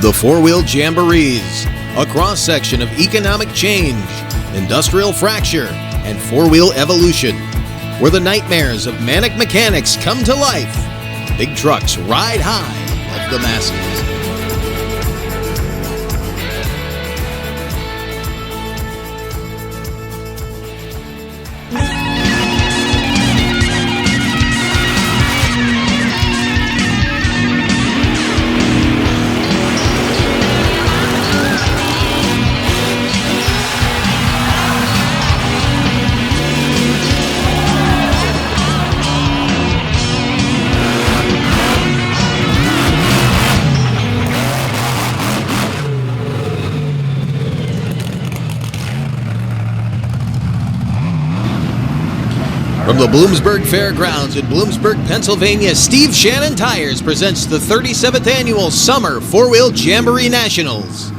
The Four-Wheel Jamborees, a cross-section of economic change, industrial fracture, and four-wheel evolution, where the nightmares of manic mechanics come to life. Big trucks ride high above the masses. From the Bloomsburg Fairgrounds in Bloomsburg, Pennsylvania, Steve Shannon Tires presents the 37th Annual Summer Four-Wheel Jamboree Nationals.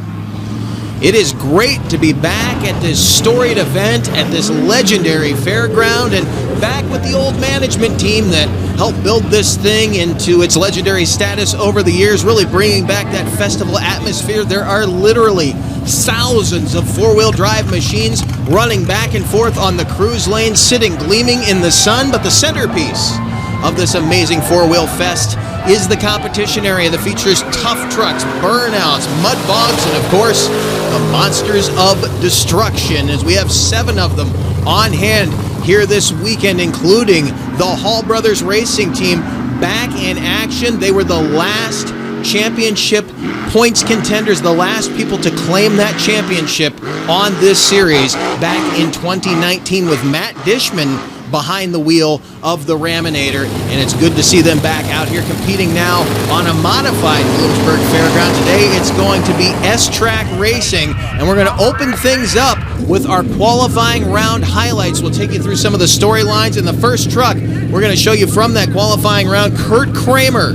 It is great to be back at this storied event at this legendary fairground and back with the old management team that helped build this thing into its legendary status over the years, really bringing back that festival atmosphere. There are literally thousands of four-wheel drive machines running back and forth on the cruise lane, sitting gleaming in the sun. But the centerpiece of this amazing four-wheel fest is the competition area that features tough trucks, burnouts, mud bogs, and of course, the monsters of destruction, as we have 7 of them on hand here this weekend, including the Hall Brothers Racing Team back in action. They were the last championship points contenders, the last people to claim that championship on this series back in 2019 with Matt Dishman behind the wheel of the Raminator, and it's good to see them back out here competing now on a modified Bloomsburg Fairground. Today it's going to be S-Track Racing, and we're going to open things up with our qualifying round highlights. We'll take you through some of the storylines. In the first truck, we're going to show you from that qualifying round, Kurt Kramer,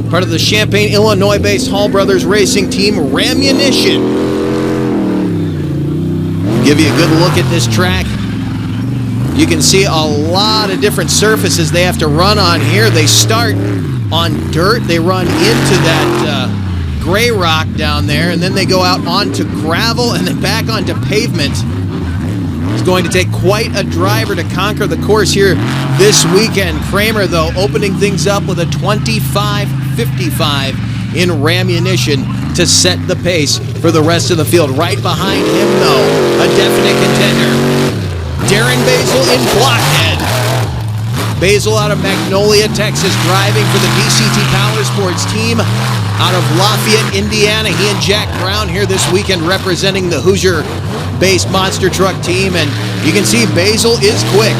part of the Champaign, Illinois-based Hall Brothers Racing Team, Ramunition. Give you a good look at this track. You can see a lot of different surfaces they have to run on here. They start on dirt, they run into that gray rock down there, and then they go out onto gravel and then back onto pavement. It's going to take quite a driver to conquer the course here this weekend. Kramer, though, opening things up with a 25.55 in Ramunition to set the pace for the rest of the field. Right behind him, though, a definite contender, Darren Basil in Blockhead. Basil out of Magnolia, Texas, driving for the DCT Power Sports team out of Lafayette, Indiana. He and Jack Brown here this weekend representing the Hoosier-based monster truck team, and you can see Basil is quick.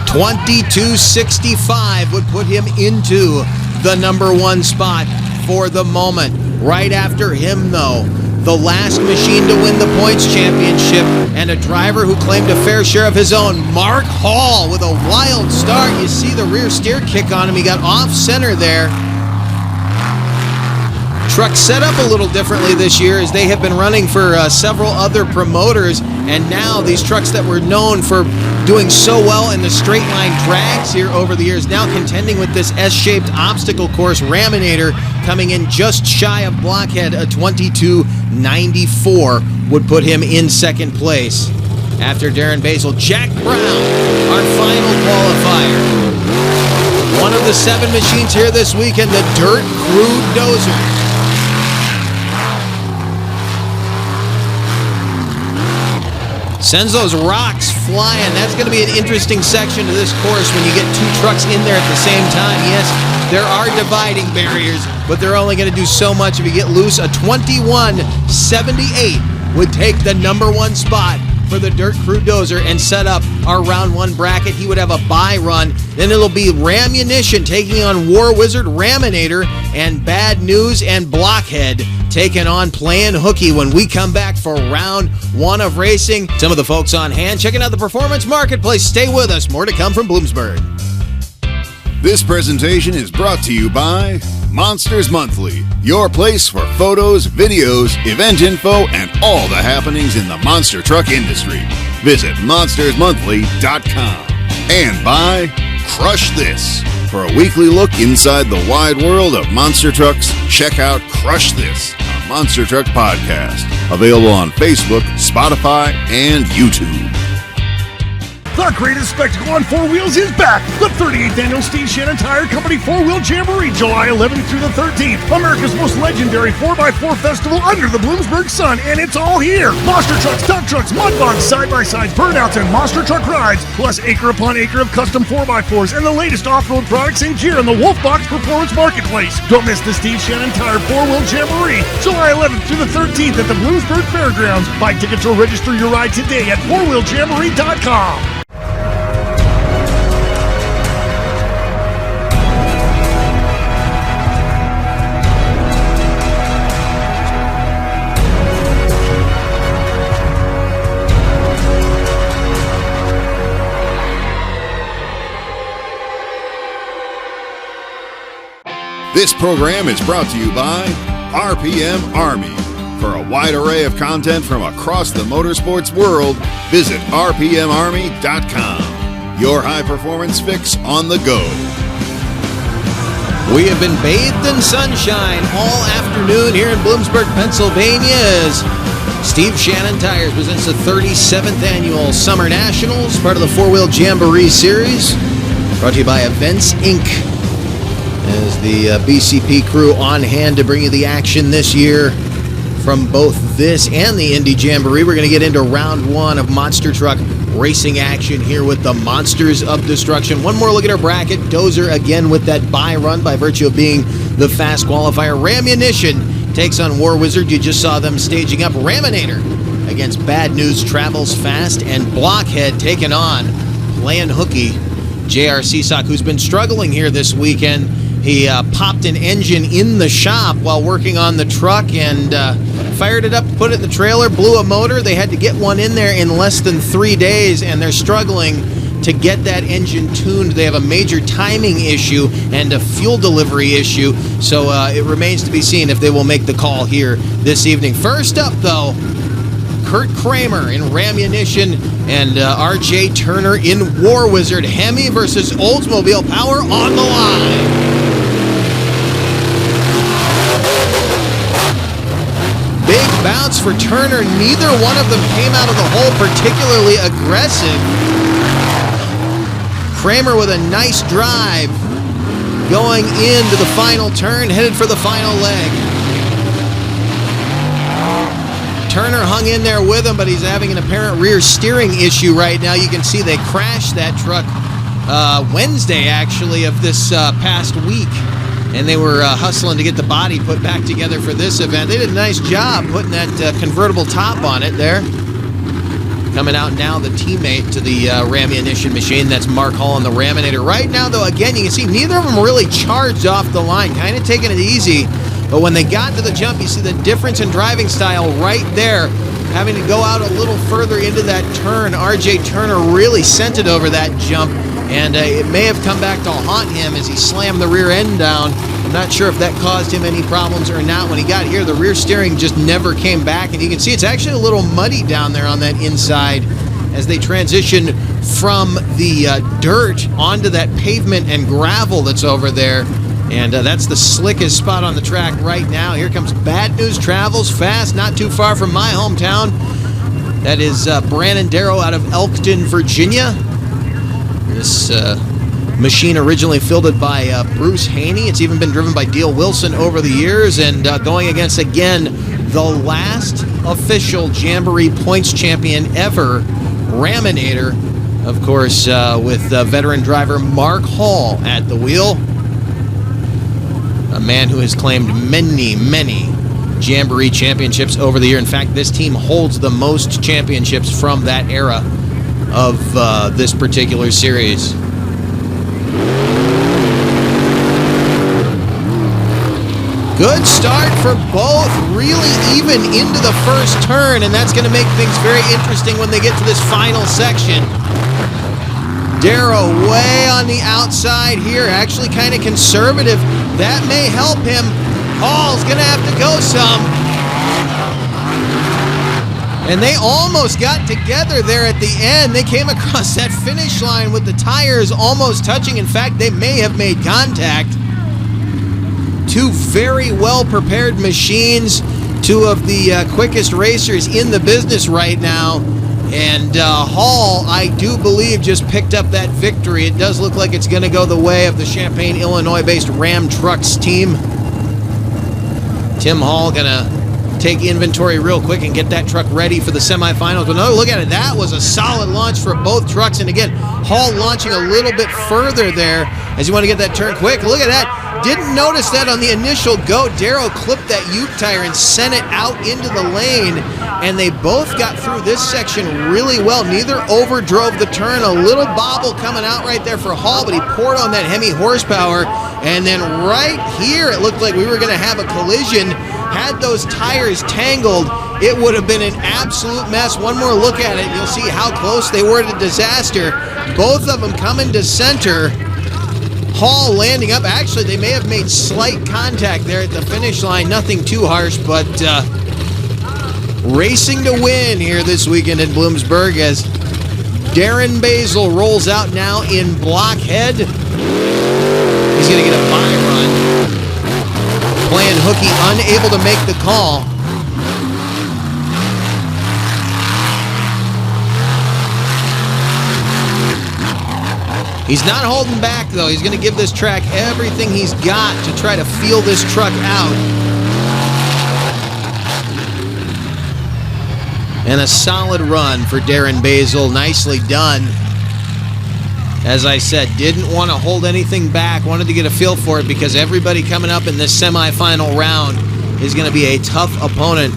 22.65 would put him into the number 1 spot for the moment. Right after him, though, the last machine to win the points championship and a driver who claimed a fair share of his own, Mark Hall, with a wild start. You see the rear steer kick on him. He got off center there. Truck set up a little differently this year, as they have been running for several other promoters, and now these trucks that were known for doing so well in the straight line drags here over the years, now contending with this S-shaped obstacle course. Raminator coming in just shy of Blockhead, a 22.94 would put him in second place. After Darren Basil, Jack Brown, our final qualifier. One of the 7 machines here this weekend, the Dirt Crew Dozer. Sends those rocks flying. That's going to be an interesting section of this course when you get 2 trucks in there at the same time. Yes, there are dividing barriers, but they're only going to do so much if you get loose. A 21.78 would take the number 1 spot for the Dirt Crew Dozer and set up our round 1 bracket. He would have a bye run. Then it'll be Ramunition taking on War Wizard Raminator, and Bad News and Blockhead taking on Playin' Hooky when we come back for round 1 of racing. Some of the folks on hand checking out the Performance Marketplace. Stay with us. More to come from Bloomsburg. This presentation is brought to you by Monsters Monthly, your place for photos, videos, event info, and all the happenings in the monster truck industry. Visit monstersmonthly.com. And by Crush This, For a weekly look inside the wide world of monster trucks, check out Crush This, a Monster Truck podcast. Available on Facebook, Spotify, and YouTube. The greatest spectacle on four wheels is back. The 38th Annual Steve Shannon Tire Company 4-Wheel Jamboree, July 11th through the 13th. America's most legendary 4x4 festival under the Bloomsburg sun, and it's all here. Monster trucks, dump trucks, mud bogs, side-by-sides, burnouts, and monster truck rides, plus acre upon acre of custom 4x4s and the latest off-road products and gear in the Wolfbox Performance Marketplace. Don't miss the Steve Shannon Tire 4-Wheel Jamboree, July 11th through the 13th at the Bloomsburg Fairgrounds. Buy tickets or register your ride today at 4wheeljamboree.com. This program is brought to you by RPM Army. For a wide array of content from across the motorsports world, visit rpmarmy.com. Your high-performance fix on the go. We have been bathed in sunshine all afternoon here in Bloomsburg, Pennsylvania, as Steve Shannon Tires presents the 37th Annual Summer Nationals, part of the 4-Wheel Jamboree Series, brought to you by Events, Inc., as the BCP crew on hand to bring you the action this year from both this and the Indy Jamboree. We're going to get into round one of monster truck racing action here with the Monsters of Destruction. One more look at our bracket. Dozer again with that bye run by virtue of being the fast qualifier. Rammunition takes on War Wizard. You just saw them staging up. Raminator against Bad News Travels Fast, and Blockhead taking on Playing Hooky. J.R. Seasock, who's been struggling here this weekend. He popped an engine in the shop while working on the truck and fired it up, put it in the trailer, blew a motor. They had to get one in there in less than 3 days, and they're struggling to get that engine tuned. They have a major timing issue and a fuel delivery issue, so it remains to be seen if they will make the call here this evening. First up, though, Kurt Kramer in Rammunition and R.J. Turner in War Wizard. Hemi versus Oldsmobile Power on the line. Big bounce for Turner. Neither one of them came out of the hole particularly aggressive. Kramer with a nice drive going into the final turn, headed for the final leg. Turner hung in there with him, but he's having an apparent rear steering issue right now. You can see they crashed that truck Wednesday, actually, of this past week. And they were hustling to get the body put back together for this event. They did a nice job putting that convertible top on it there. Coming out now, the teammate to the Rammunition machine. That's Mark Hall in the Raminator. Right now, though, again, you can see neither of them really charged off the line. Kind of taking it easy. But when they got to the jump, you see the difference in driving style right there. Having to go out a little further into that turn. R.J. Turner really sent it over that jump. And it may have come back to haunt him as he slammed the rear end down. I'm not sure if that caused him any problems or not. When he got here, the rear steering just never came back. And you can see it's actually a little muddy down there on that inside as they transition from the dirt onto that pavement and gravel that's over there. And that's the slickest spot on the track right now. Here comes Bad News Travels Fast, not too far from my hometown. That is Brandon Darrow out of Elkton, Virginia. This machine originally fielded by Bruce Haney. It's even been driven by Dale Wilson over the years, and going against, again, the last official Jamboree points champion ever, Raminator, of course, with veteran driver Mark Hall at the wheel. A man who has claimed many, many Jamboree championships over the year. In fact, this team holds the most championships from that era of this particular series. Good start for both, really even into the first turn, and that's going to make things very interesting when they get to this final section. Darrow way on the outside here, actually kind of conservative. That may help him. Hall's going to have to go some. And they almost got together there at the end. They came across that finish line with the tires almost touching. In fact, they may have made contact. Two very well-prepared machines, two of the quickest racers in the business right now. And Hall, I do believe, just picked up that victory. It does look like it's going to go the way of the Champaign, Illinois-based Ram Trucks team. Tim Hall going to take inventory real quick and get that truck ready for the semifinals. But no, look at it. That was a solid launch for both trucks. And again, Hall launching a little bit further there as you want to get that turn quick. Look at that. Didn't notice that on the initial go. Darrow clipped that Ute tire and sent it out into the lane. And they both got through this section really well. Neither overdrove the turn. A little bobble coming out right there for Hall, but he poured on that Hemi horsepower. And then right here, it looked like we were going to have a collision. Had those tires tangled, it would have been an absolute mess. One more look at it, you'll see how close they were to disaster. Both of them coming to center. Hall landing up. Actually, they may have made slight contact there at the finish line. Nothing too harsh, but racing to win here this weekend in Bloomsburg as Darren Basil rolls out now in blockhead. He's going to get a by run. Playing hooky, unable to make the call. He's not holding back, though. He's going to give this track everything he's got to try to feel this truck out. And a solid run for Darren Basil. Nicely done. As I said, didn't want to hold anything back. Wanted to get a feel for it because everybody coming up in this semifinal round is going to be a tough opponent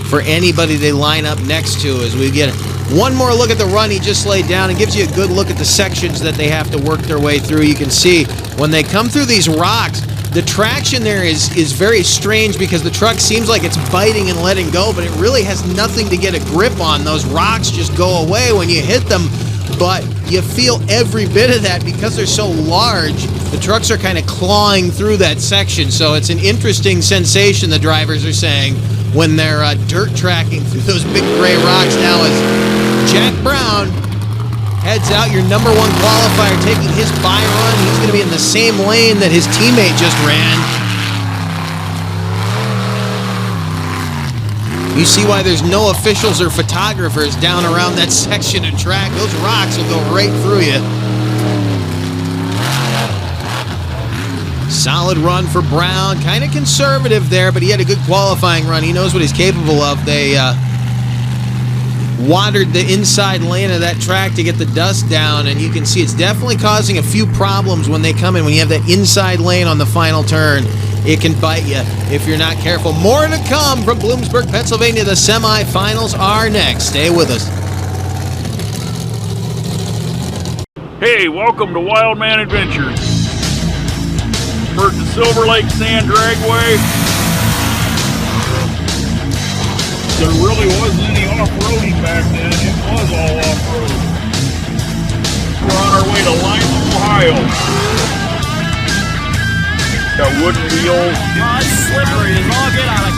for anybody they line up next to. As we get one more look at the run he just laid down and gives you a good look at the sections that they have to work their way through. You can see when they come through these rocks, the traction there is very strange because the truck seems like it's biting and letting go, but it really has nothing to get a grip on. Those rocks just go away when you hit them. But you feel every bit of that because they're so large. The trucks are kind of clawing through that section, so it's an interesting sensation, the drivers are saying, when they're dirt tracking through those big gray rocks. Now as Jack Brown heads out, your number one qualifier, taking his by run. He's going to be in the same lane that his teammate just ran. You see why there's no officials or photographers down around that section of track. Those rocks will go right through you. Solid run for Brown. Kind of conservative there, but he had a good qualifying run. He knows what he's capable of. They watered the inside lane of that track to get the dust down, and you can see it's definitely causing a few problems when they come in. When you have that inside lane on the final turn, it can bite you if you're not careful. More to come from Bloomsburg, Pennsylvania. The semifinals are next. Stay with us. Hey, welcome to Wildman Adventures. We're at the Silver Lake Sand Dragway. There really wasn't any off-roading back then. It was all off-road. We're on our way to Lima, Ohio. Got wooden wheels. Oh, it's slippery as all get out of.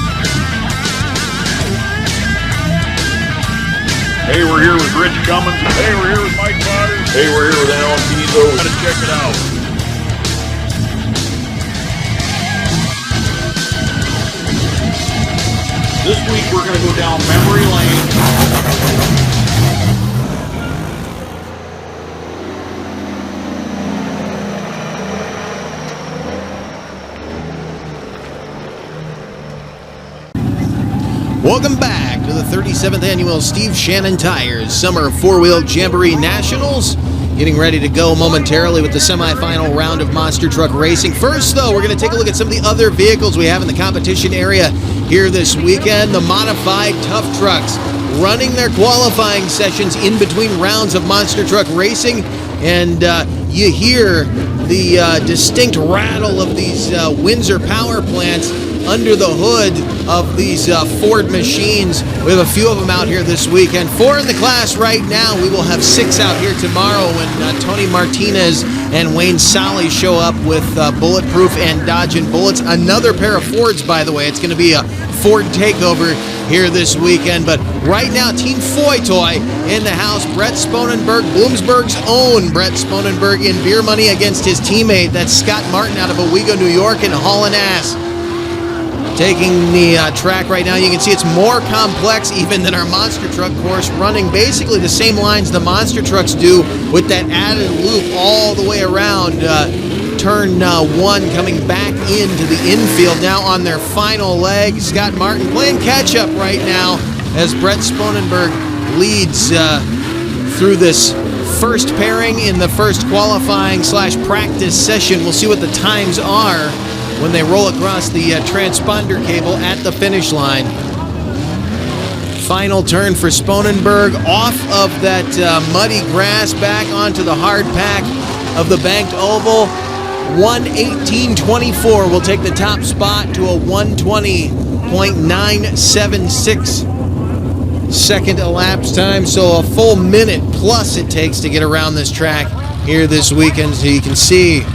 Hey, we're here with Rich Cummins. Hey, we're here with Mike Potter. Hey, we're here with Alan Pizzo. Gotta check it out. This week we're gonna go down memory lane. Welcome back to the 37th Annual Steve Shannon Tires Summer 4-Wheel Jamboree Nationals. Getting ready to go momentarily with the semifinal round of monster truck racing. First, though, we're going to take a look at some of the other vehicles we have in the competition area here this weekend. The modified tough trucks running their qualifying sessions in between rounds of monster truck racing. And you hear the distinct rattle of these Windsor power plants under the hood of these Ford machines. We have a few of them out here this weekend. 4 in the class right now. We will have 6 out here tomorrow when Tony Martinez and Wayne Solly show up with Bulletproof and Dodging Bullets. Another pair of Fords, by the way. It's going to be a Ford takeover here this weekend. But right now, Team Foy Toy in the house. Brett Sponenberg, Bloomsburg's own Brett Sponenberg, in beer money against his teammate. That's Scott Martin out of Owego, New York, and hauling ass. Taking the track right now, you can see it's more complex even than our monster truck course, running basically the same lines the monster trucks do with that added loop all the way around. Turn 1 coming back into the infield now on their final leg. Scott Martin playing catch-up right now as Brett Sponenberg leads through this first pairing in the first qualifying / practice session. We'll see what the times are when they roll across the transponder cable at the finish line. Final turn for Sponenberg off of that muddy grass back onto the hard pack of the banked oval. 1:18.24 will take the top spot to a 1:20.976 second elapsed time. So a full minute plus it takes to get around this track here this weekend. So you can see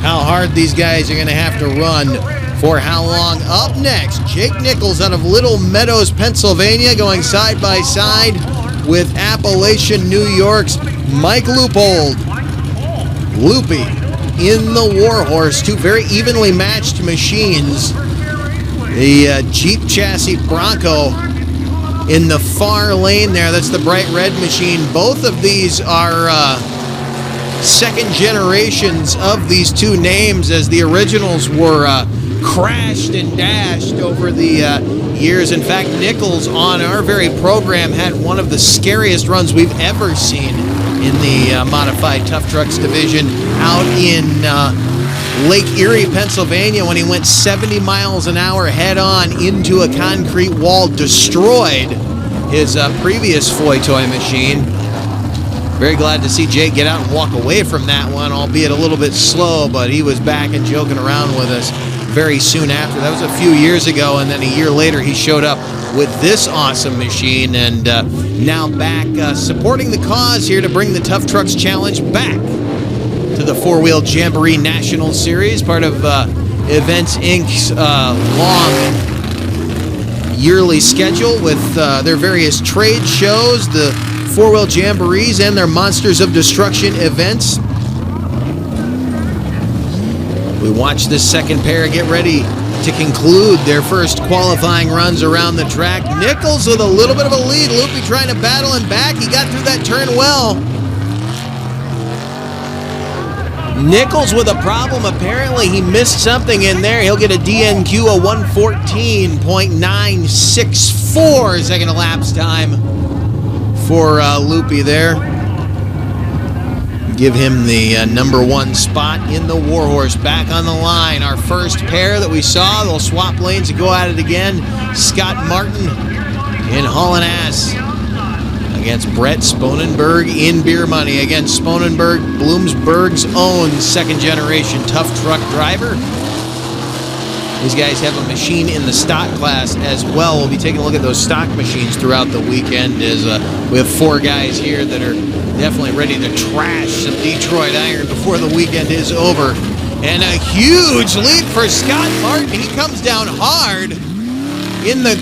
how hard these guys are going to have to run for how long. Up next, Jake Nichols out of Little Meadows, Pennsylvania, going side by side with Appalachian, New York's Mike Leupold. Loopy in the Warhorse, two very evenly matched machines. The Jeep chassis Bronco in the far lane there, that's the bright red machine. Both of these are second generations of these two names, as the originals were crashed and dashed over the years. In fact, Nichols on our very program had one of the scariest runs we've ever seen in the modified tough trucks division out in Lake Erie, Pennsylvania, when he went 70 miles an hour head on into a concrete wall, destroyed his previous Foy Toy machine. Very glad to see Jake get out and walk away from that one, albeit a little bit slow, but he was back and joking around with us very soon after. That was a few years ago, and then a year later he showed up with this awesome machine, and now back supporting the cause here to bring the Tough Trucks Challenge back to the Four-Wheel Jamboree National Series, part of Events Inc.'s long yearly schedule with their various trade shows, the Four-Wheel Jamborees, and their Monsters of Destruction events. We watch this second pair get ready to conclude their first qualifying runs around the track. Nichols with a little bit of a lead. Loopy trying to battle him back. He got through that turn well. Nichols with a problem. Apparently he missed something in there. He'll get a DNQ of 1:14.964 second elapsed time for Loopy there. Give him the number 1 spot in the Warhorse. Back on the line, our first pair that we saw. They'll swap lanes and go at it again. Scott Martin in hauling ass against Brett Sponenberg in beer money. Against Sponenberg, Bloomsburg's own second generation tough truck driver. These guys have a machine in the stock class as well. We'll be taking a look at those stock machines throughout the weekend, as we have 4 guys here that are definitely ready to trash some Detroit iron before the weekend is over. And a huge lead for Scott Martin. He comes down hard in the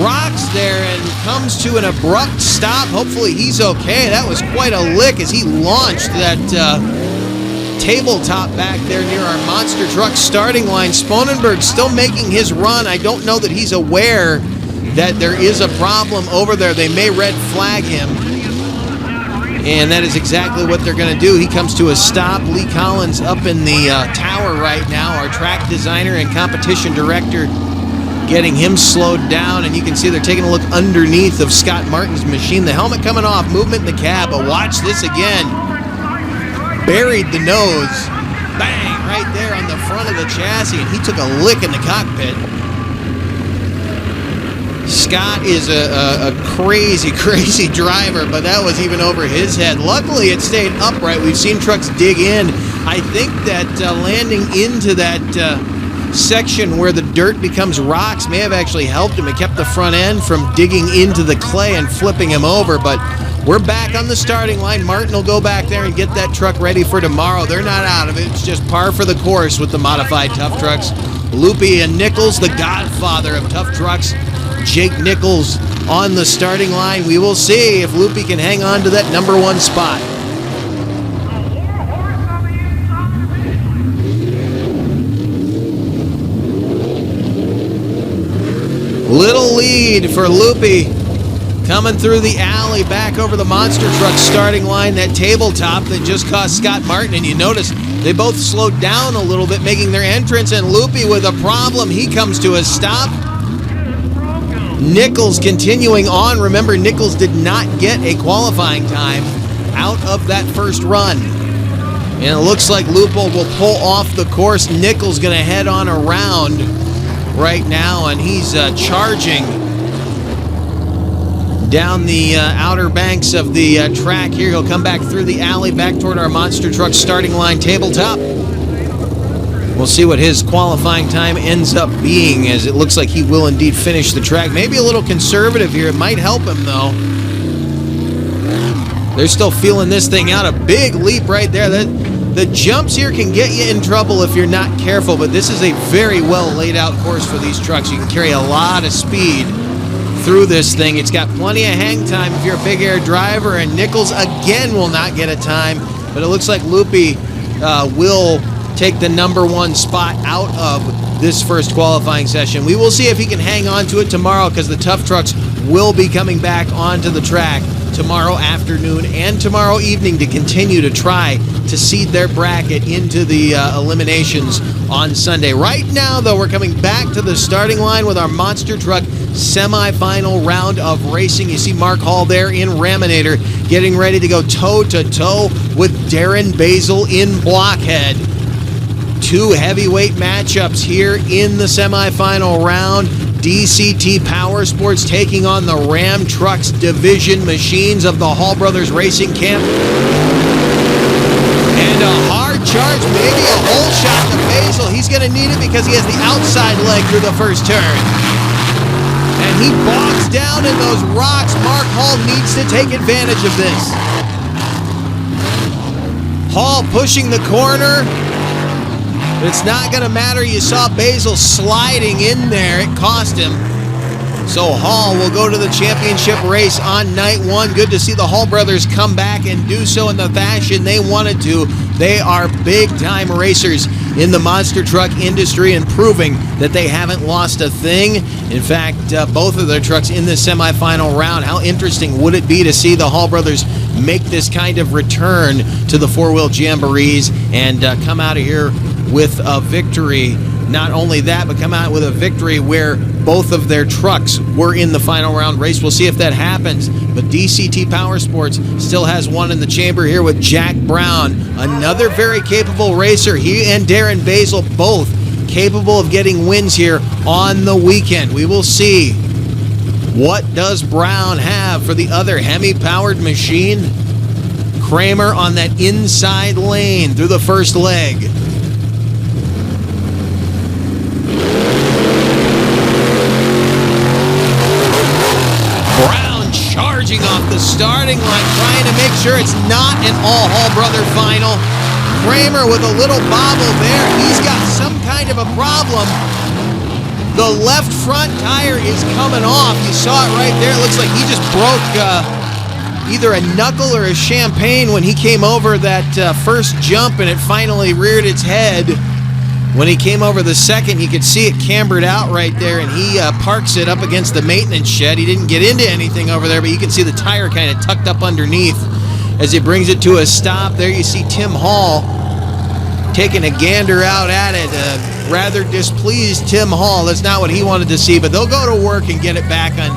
rocks there and comes to an abrupt stop. Hopefully he's okay. That was quite a lick as he launched that tabletop back there near our monster truck starting line. Sponenberg still making his run. I don't know that he's aware that there is a problem over there. They may red flag him, and that is exactly what they're going to do. He comes to a stop. Lee Collins up in the tower right now, our track designer and competition director, getting him slowed down, and you can see they're taking a look underneath of Scott Martin's machine. The helmet coming off, movement in the cab, but watch this again. Buried the nose, bang, right there on the front of the chassis, and he took a lick in the cockpit. Scott is a crazy, crazy driver, but that was even over his head. Luckily, it stayed upright. We've seen trucks dig in. I think that landing into that section where the dirt becomes rocks may have actually helped him. It kept the front end from digging into the clay and flipping him over, but we're back on the starting line. Martin will go back there and get that truck ready for tomorrow. They're not out of it. It's just par for the course with the modified tough trucks. Loopy and Nichols, the godfather of tough trucks, Jake Nichols on the starting line. We will see if Loopy can hang on to that number 1 spot. Little lead for Loopy coming through the alley back over the monster truck starting line, that tabletop that just cost Scott Martin. And you notice they both slowed down a little bit making their entrance, and Loopy with a problem. He comes to a stop. Nichols continuing on. Remember, Nichols did not get a qualifying time out of that first run. And it looks like Lupo will pull off the course. Nichols going to head on around right now, and he's charging down the outer banks of the track here. He'll come back through the alley back toward our monster truck starting line tabletop. We'll see what his qualifying time ends up being, as it looks like he will indeed finish the track. Maybe a little conservative here. It might help him, though. They're still feeling this thing out. A big leap right there. The jumps here can get you in trouble if you're not careful, but this is a very well laid out course for these trucks. You can carry a lot of speed through this thing. It's got plenty of hang time if you're a big air driver, and Nichols again will not get a time, but it looks like Loopy will take the number 1 spot out of this first qualifying session. We will see if he can hang on to it tomorrow, because the tough trucks will be coming back onto the track tomorrow afternoon and tomorrow evening to continue to try to seed their bracket into the eliminations on Sunday. Right now, though, we're coming back to the starting line with our monster truck semifinal round of racing. You see Mark Hall there in Raminator getting ready to go toe-to-toe with Darren Basil in Blockhead. 2 heavyweight matchups here in the semifinal round. DCT Power Sports taking on the Ram Trucks Division Machines of the Hall Brothers Racing Camp. And a hard charge, maybe a hole shot to Basil. He's going to need it because he has the outside leg through the first turn. And he bogs down in those rocks. Mark Hall needs to take advantage of this. Hall pushing the corner. But it's not going to matter. You saw Basil sliding in there. It cost him. So Hall will go to the championship race on night 1. Good to see the Hall brothers come back and do so in the fashion they wanted to. They are big-time racers in the monster truck industry and proving that they haven't lost a thing. In fact, both of their trucks in the semifinal round. How interesting would it be to see the Hall brothers make this kind of return to the four-wheel jamborees and come out of here with a victory. Not only that, but come out with a victory where both of their trucks were in the final round race. We'll see if that happens. But DCT Power Sports still has one in the chamber here with Jack Brown, another very capable racer. He and Darren Basil both capable of getting wins here on the weekend. We will see. What does Brown have for the other Hemi-powered machine? Kramer on that inside lane through the first leg. Brown charging off the starting line, trying to make sure it's not an all-Hall brother final. Kramer with a little bobble there. He's got some kind of a problem. The left front tire is coming off. You saw it right there. It looks like he just broke either a knuckle or a champagne when he came over that first jump, and it finally reared its head. When he came over the second, you could see it cambered out right there, and he parks it up against the maintenance shed. He didn't get into anything over there, but you can see the tire kind of tucked up underneath as he brings it to a stop. There you see Tim Hall taking a gander out at it. Rather displeased Tim Hall. That's not what he wanted to see, but they'll go to work and get it back on.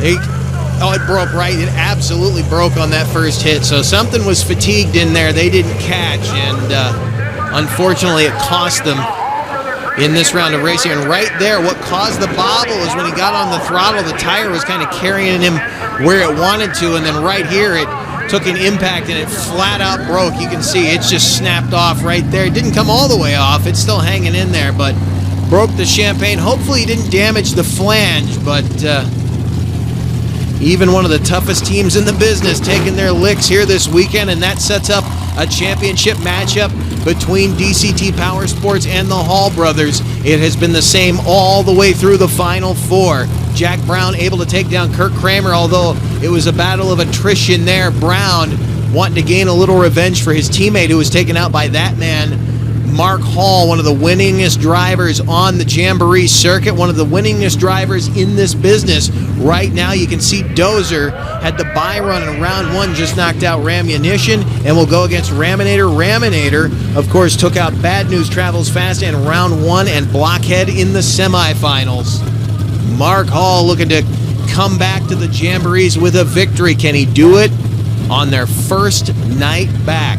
It broke right. It absolutely broke on that first hit. So something was fatigued in there they didn't catch, and unfortunately it cost them in this round of racing. And right there, what caused the bobble is when he got on the throttle, the tire was kind of carrying him where it wanted to, and then right here it took an impact and it flat out broke. You can see it's just snapped off right there. It didn't come all the way off. It's still hanging in there, but broke the champagne. Hopefully he didn't damage the flange, but even one of the toughest teams in the business taking their licks here this weekend, and that sets up a championship matchup between DCT Power Sports and the Hall brothers. It has been the same all the way through the Final Four. Jack Brown able to take down Kirk Kramer, although it was a battle of attrition there. Brown wanting to gain a little revenge for his teammate who was taken out by that man, Mark Hall, one of the winningest drivers on the Jamboree circuit, one of the winningest drivers in this business. Right now you can see Dozer had the bye run in round one, just knocked out Rammunition, and will go against Raminator. Raminator, of course, took out Bad News Travels Fast in round one and Blockhead in the semifinals. Mark Hall looking to come back to the Jamborees with a victory. Can he do it on their first night back?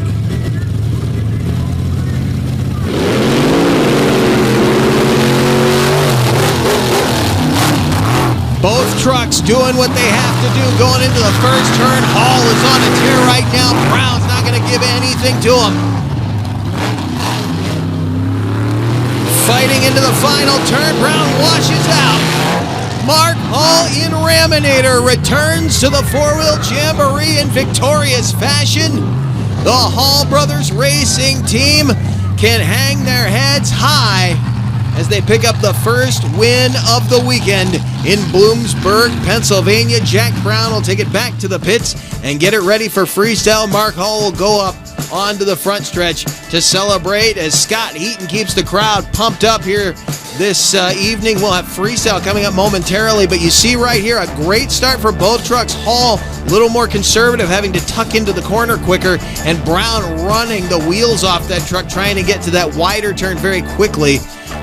Both trucks doing what they have to do going into the first turn. Hall is on a tear right now. Brown's not going to give anything to him. Fighting into the final turn. Brown washes out. Mark Hall in Raminator returns to the four-wheel Jamboree in victorious fashion. The Hall Brothers Racing Team can hang their heads high as they pick up the first win of the weekend in Bloomsburg, Pennsylvania. Jack Brown will take it back to the pits and get it ready for Freestyle. Mark Hall will go up onto the front stretch to celebrate as Scott Heaton keeps the crowd pumped up here this evening. We'll have Freestyle coming up momentarily, but you see right here a great start for both trucks. Hall a little more conservative, having to tuck into the corner quicker, and Brown running the wheels off that truck, trying to get to that wider turn very quickly.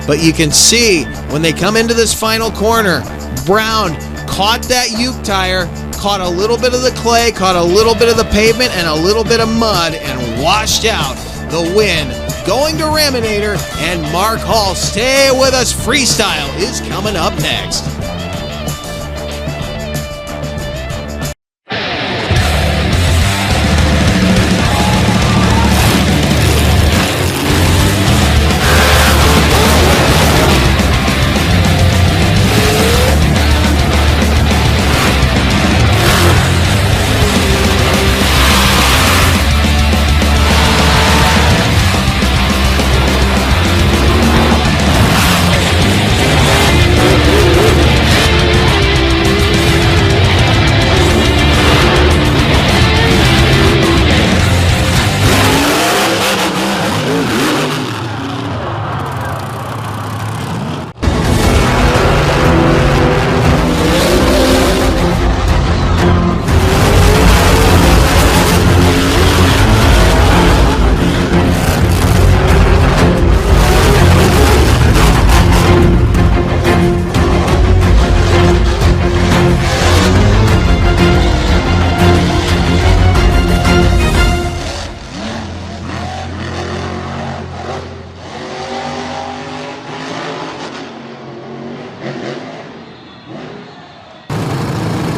But you can see when they come into this final corner, Brown caught that Uke tire, caught a little bit of the clay, caught a little bit of the pavement and a little bit of mud, and washed out the win. Going to Raminator and Mark Hall. Stay with us. Freestyle is coming up next.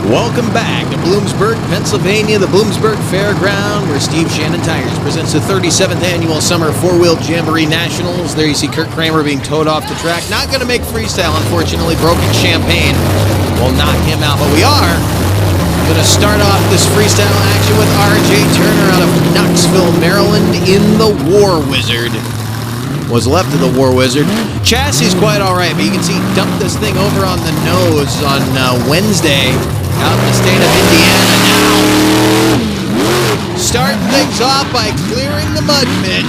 Welcome back to Bloomsburg, Pennsylvania, the Bloomsburg Fairground, where Steve Shannon Tires presents the 37th Annual Summer Four-Wheel Jamboree Nationals. There you see Kirk Kramer being towed off the track. Not going to make Freestyle, unfortunately. Broken champagne will knock him out. But we are going to start off this Freestyle action with R.J. Turner out of Knoxville, Maryland, in the War Wizard. Was left of the War Wizard. Chassis is quite all right, but you can see he dumped this thing over on the nose on Wednesday out in the state of Indiana. Now, starting things off by clearing the mud pit.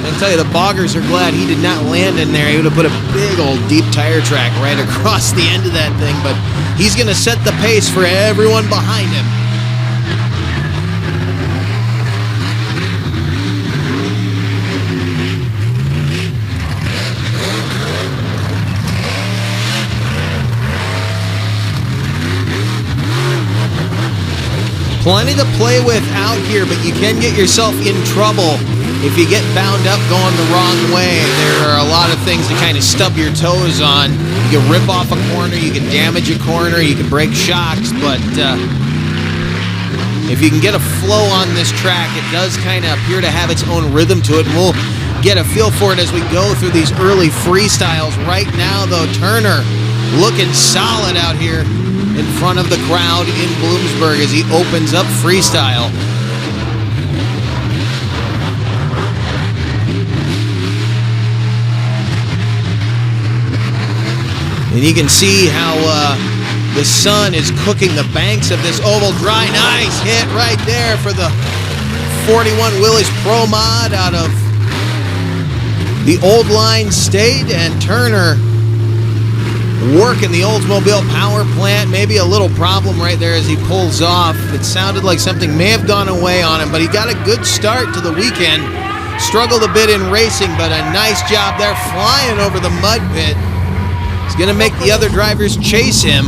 I tell you, the boggers are glad he did not land in there. He would have put a big old deep tire track right across the end of that thing, but he's going to set the pace for everyone behind him. Plenty to play with out here, but you can get yourself in trouble if you get bound up going the wrong way. There are a lot of things to kind of stub your toes on. You can rip off a corner, you can damage a corner, you can break shocks, but if you can get a flow on this track, it does kind of appear to have its own rhythm to it, and we'll get a feel for it as we go through these early freestyles. Right now, though, Turner looking solid out here in front of the crowd in Bloomsburg as he opens up Freestyle. And you can see how the sun is cooking the banks of this oval dry. Nice hit right there for the 41 Willys Pro Mod out of the Old Line State. And Turner working the Oldsmobile power plant. Maybe a little problem right there as he pulls off. It sounded like something may have gone away on him, but he got a good start to the weekend. Struggled a bit in racing, but a nice job there flying over the mud pit. He's going to make the other drivers chase him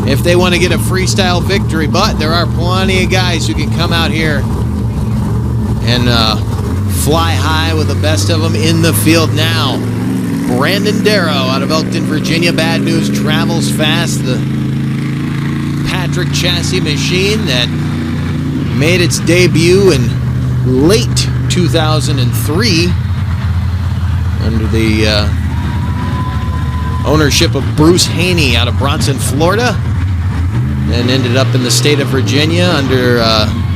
if they want to get a freestyle victory, but there are plenty of guys who can come out here and fly high with the best of them in the field now. Brandon Darrow out of Elkton, Virginia. Bad news, travels fast. The Patrick chassis machine that made its debut in late 2003 under the ownership of Bruce Haney out of Bronson, Florida, and ended up in the state of Virginia under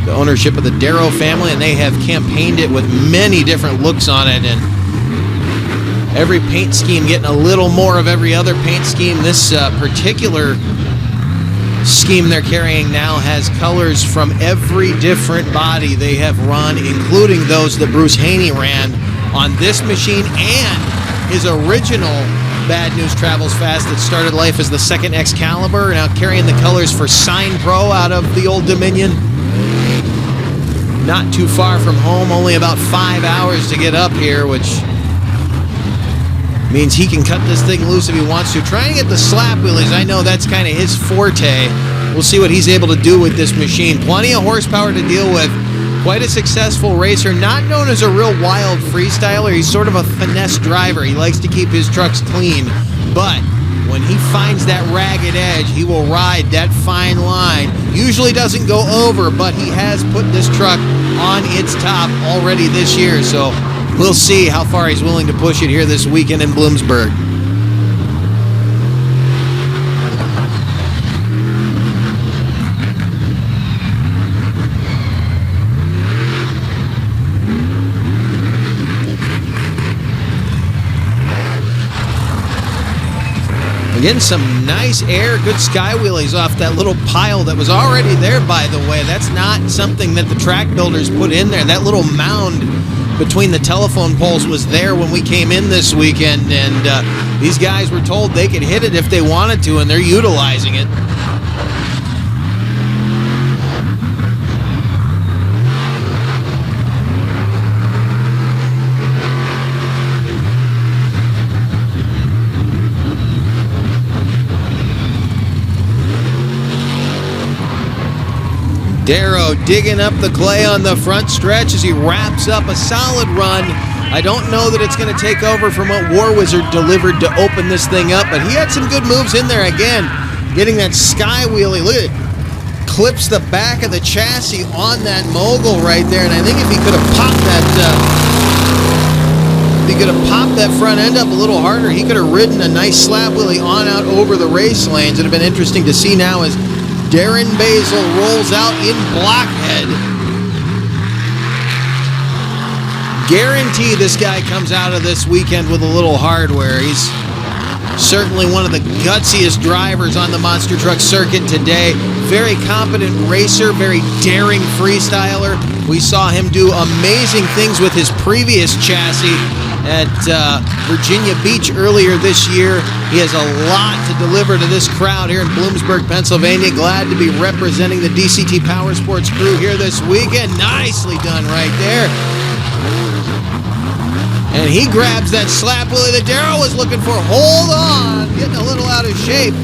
the ownership of the Darrow family, and they have campaigned it with many different looks on it, and every paint scheme getting a little more of every other paint scheme. This particular scheme they're carrying now has colors from every different body they have run, including those that Bruce Haney ran on this machine and his original Bad News Travels Fast that started life as the second Excalibur, now carrying the colors for Sign Pro out of the Old Dominion. Not too far from home, only about 5 hours to get up here, which means he can cut this thing loose if he wants to. Try and get the slap wheelies. I know that's kind of his forte. We'll see what he's able to do with this machine. Plenty of horsepower to deal with. Quite a successful racer, not known as a real wild freestyler. He's sort of a finesse driver. He likes to keep his trucks clean, but when he finds that ragged edge, he will ride that fine line. Usually doesn't go over, but he has put this truck on its top already this year, so we'll see how far he's willing to push it here this weekend in Bloomsburg. Getting some nice air, good sky wheelies off that little pile that was already there, by the way. That's not something that the track builders put in there. That little mound between the telephone poles was there when we came in this weekend, and these guys were told they could hit it if they wanted to, and they're utilizing it. Darrow digging up the clay on the front stretch as he wraps up a solid run. I don't know that it's going to take over from what War Wizard delivered to open this thing up, but he had some good moves in there. Again, getting that sky wheelie. Look at it. Clips the back of the chassis on that mogul right there, and I think if he could have popped that front end up a little harder, he could have ridden a nice slab wheelie on out over the race lanes. It would have been interesting to see now as Darren Basil rolls out in blockhead. Guarantee this guy comes out of this weekend with a little hardware. He's certainly one of the gutsiest drivers on the monster truck circuit today. Very competent racer, very daring freestyler. We saw him do amazing things with his previous chassis at Virginia Beach earlier this year. He has a lot to deliver to this crowd here in Bloomsburg, Pennsylvania. Glad to be representing the DCT Power Sports crew here this weekend. Nicely done right there. And he grabs that slap wheelie that Darrow was looking for. Hold on, getting a little out of shape.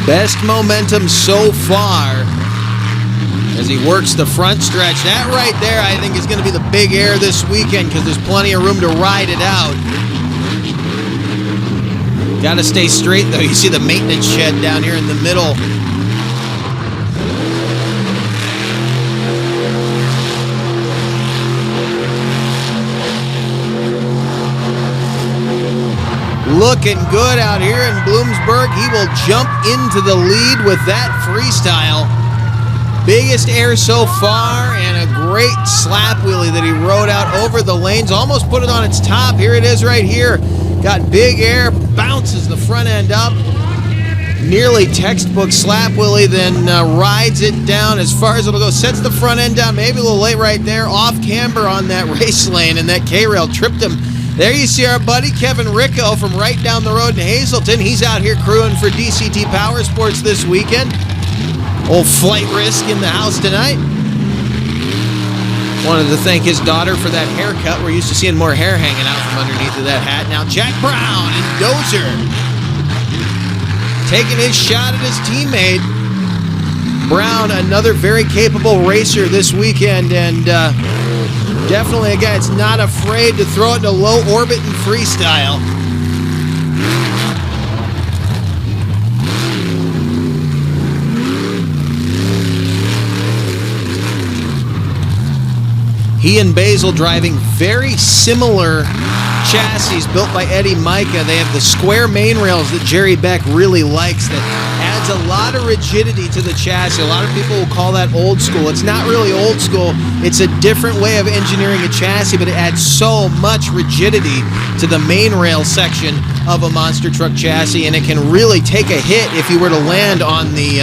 Best momentum so far as he works the front stretch. That right there, I think, is going to be the big air this weekend because there's plenty of room to ride it out. Got to stay straight, though. You see the maintenance shed down here in the middle. Looking good out here in Bloomsburg. He will jump into the lead with that Freestyle. Biggest air so far, and a great slap wheelie that he rode out over the lanes. Almost put it on its top. Here it is right here. Got big air, bounces the front end up. Nearly textbook slap wheelie, then rides it down as far as it'll go. Sets the front end down, maybe a little late right there. Off camber on that race lane, and that K-rail tripped him. There you see our buddy Kevin Ricco from right down the road in Hazleton. He's out here crewing for DCT Power Sports this weekend. Old Flight Risk in the house tonight. Wanted to thank his daughter for that haircut. We're used to seeing more hair hanging out from underneath of that hat. Now Jack Brown and Dozer taking his shot at his teammate. Brown, another very capable racer this weekend, and definitely a guy that's not afraid to throw it into low orbit and freestyle. He and Basil driving very similar chassis built by Eddie Micah. They have the square main rails that Jerry Beck really likes that adds a lot of rigidity to the chassis. A lot of people will call that old school. It's not really old school. It's a different way of engineering a chassis, but it adds so much rigidity to the main rail section of a monster truck chassis, and it can really take a hit if you were to land on the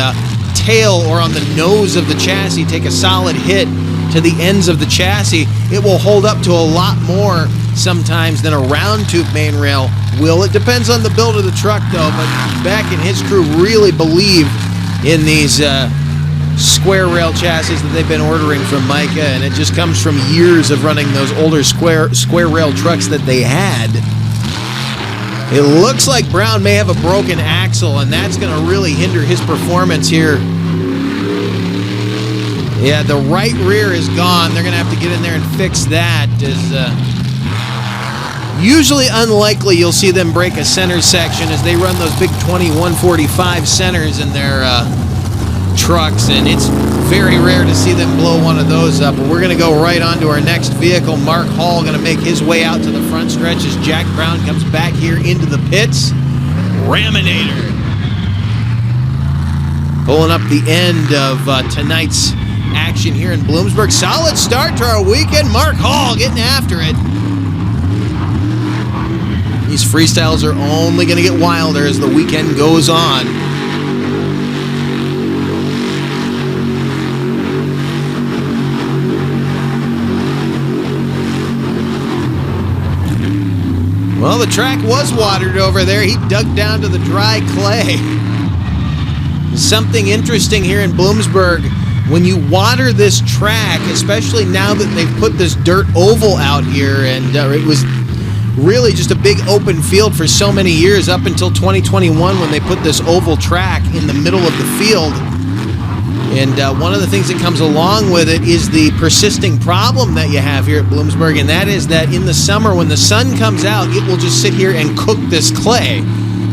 tail or on the nose of the chassis, take a solid hit to the ends of the chassis. It will hold up to a lot more sometimes than a round tube main rail will. It depends on the build of the truck, though, but Beck and his crew really believe in these square rail chassis that they've been ordering from Micah, and it just comes from years of running those older square rail trucks that they had. It looks like Brown may have a broken axle, and that's going to really hinder his performance here. Yeah, the right rear is gone. They're going to have to get in there and fix that. Usually unlikely you'll see them break a center section as they run those big 2145 centers in their trucks, and it's very rare to see them blow one of those up. But we're going to go right on to our next vehicle. Mark Hall going to make his way out to the front stretch as Jack Brown comes back here into the pits. Raminator pulling up the end of tonight's action here in Bloomsburg. Solid start to our weekend. Mark Hall getting after it. These freestyles are only going to get wilder as the weekend goes on. Well, the track was watered over there. He dug down to the dry clay. Something interesting here in Bloomsburg. When you water this track, especially now that they've put this dirt oval out here, and it was really just a big open field for so many years up until 2021 when they put this oval track in the middle of the field. And one of the things that comes along with it is the persisting problem that you have here at Bloomsburg, and that is that in the summer when the sun comes out, it will just sit here and cook this clay.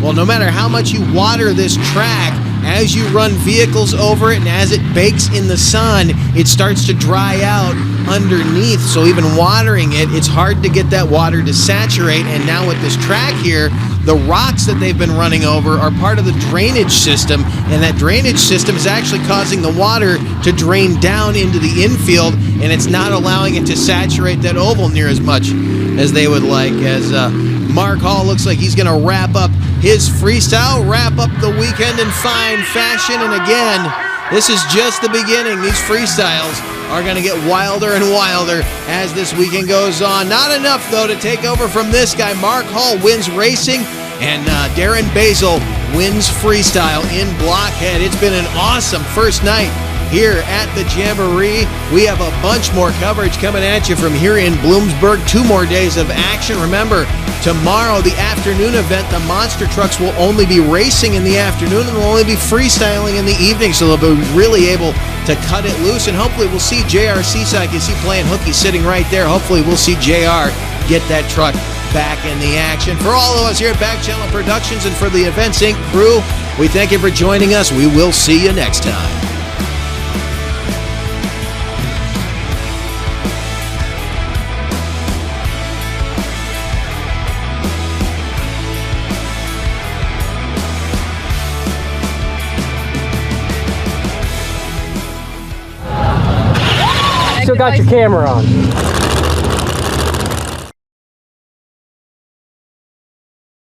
Well, no matter how much you water this track, as you run vehicles over it and as it bakes in the sun, it starts to dry out underneath. So even watering it, it's hard to get that water to saturate. And now with this track here, the rocks that they've been running over are part of the drainage system, and that drainage system is actually causing the water to drain down into the infield, and it's not allowing it to saturate that oval near as much as they would like. As Mark Hall looks like he's going to wrap up his freestyle, wrap up the weekend in fine fashion. And again, this is just the beginning. These freestyles are going to get wilder and wilder as this weekend goes on. Not enough, though, to take over from this guy. Mark Hall wins racing, and Darren Basil wins freestyle in Blockhead. It's been an awesome first night here at the Jamboree. We have a bunch more coverage coming at you from here in Bloomsburg. 2 more days of action. Remember, Tomorrow, the afternoon event, the monster trucks will only be racing in the afternoon and will only be freestyling in the evening, so they'll be really able to cut it loose, and hopefully we'll see JR Seaside. You see playing hooky sitting right there. Hopefully we'll see JR get that truck back in the action. For all of us here at Back Channel Productions and for the Events Inc. crew, we thank you for joining us. We will see you next time. Still got your camera on.